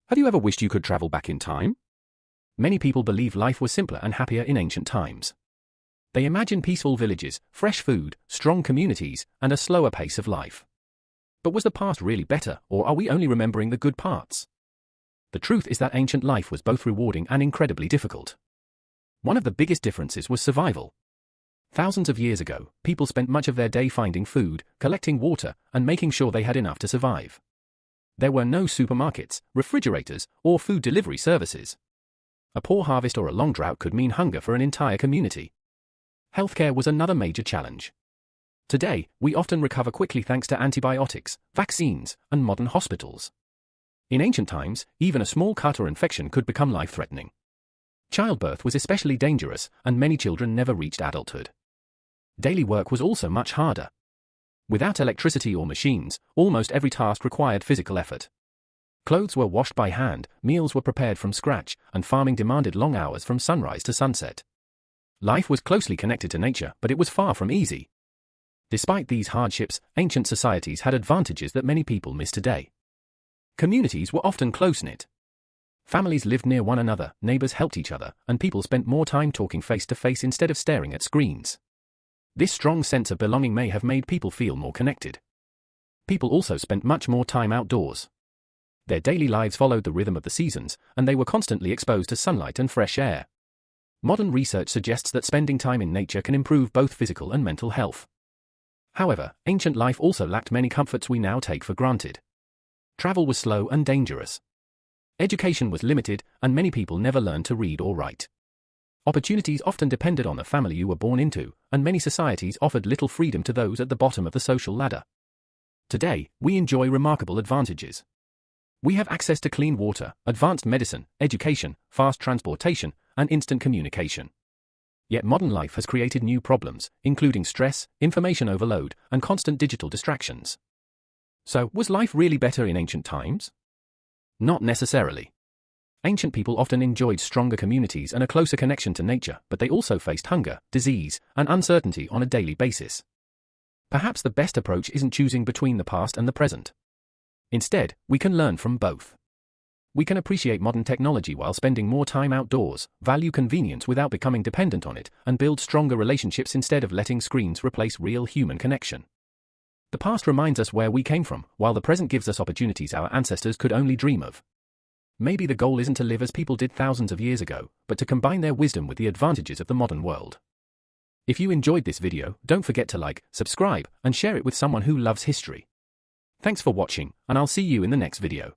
Have you ever wished you could travel back in time? Many people believe life was simpler and happier in ancient times. They imagine peaceful villages, fresh food, strong communities, and a slower pace of life. But was the past really better, or are we only remembering the good parts? The truth is that ancient life was both rewarding and incredibly difficult. One of the biggest differences was survival. Thousands of years ago, people spent much of their day finding food, collecting water, and making sure they had enough to survive. There were no supermarkets, refrigerators, or food delivery services. A poor harvest or a long drought could mean hunger for an entire community. Healthcare was another major challenge. Today, we often recover quickly thanks to antibiotics, vaccines, and modern hospitals. In ancient times, even a small cut or infection could become life-threatening. Childbirth was especially dangerous, and many children never reached adulthood. Daily work was also much harder. Without electricity or machines, almost every task required physical effort. Clothes were washed by hand, meals were prepared from scratch, and farming demanded long hours from sunrise to sunset. Life was closely connected to nature, but it was far from easy. Despite these hardships, ancient societies had advantages that many people miss today. Communities were often close-knit. Families lived near one another, neighbors helped each other, and people spent more time talking face-to-face instead of staring at screens. This strong sense of belonging may have made people feel more connected. People also spent much more time outdoors. Their daily lives followed the rhythm of the seasons, and they were constantly exposed to sunlight and fresh air. Modern research suggests that spending time in nature can improve both physical and mental health. However, ancient life also lacked many comforts we now take for granted. Travel was slow and dangerous. Education was limited, and many people never learned to read or write. Opportunities often depended on the family you were born into, and many societies offered little freedom to those at the bottom of the social ladder. Today, we enjoy remarkable advantages. We have access to clean water, advanced medicine, education, fast transportation, and instant communication. Yet modern life has created new problems, including stress, information overload, and constant digital distractions. So, was life really better in ancient times? Not necessarily. Ancient people often enjoyed stronger communities and a closer connection to nature, but they also faced hunger, disease, and uncertainty on a daily basis. Perhaps the best approach isn't choosing between the past and the present. Instead, we can learn from both. We can appreciate modern technology while spending more time outdoors, value convenience without becoming dependent on it, and build stronger relationships instead of letting screens replace real human connection. The past reminds us where we came from, while the present gives us opportunities our ancestors could only dream of. Maybe the goal isn't to live as people did thousands of years ago, but to combine their wisdom with the advantages of the modern world. If you enjoyed this video, don't forget to like, subscribe, and share it with someone who loves history. Thanks for watching, and I'll see you in the next video.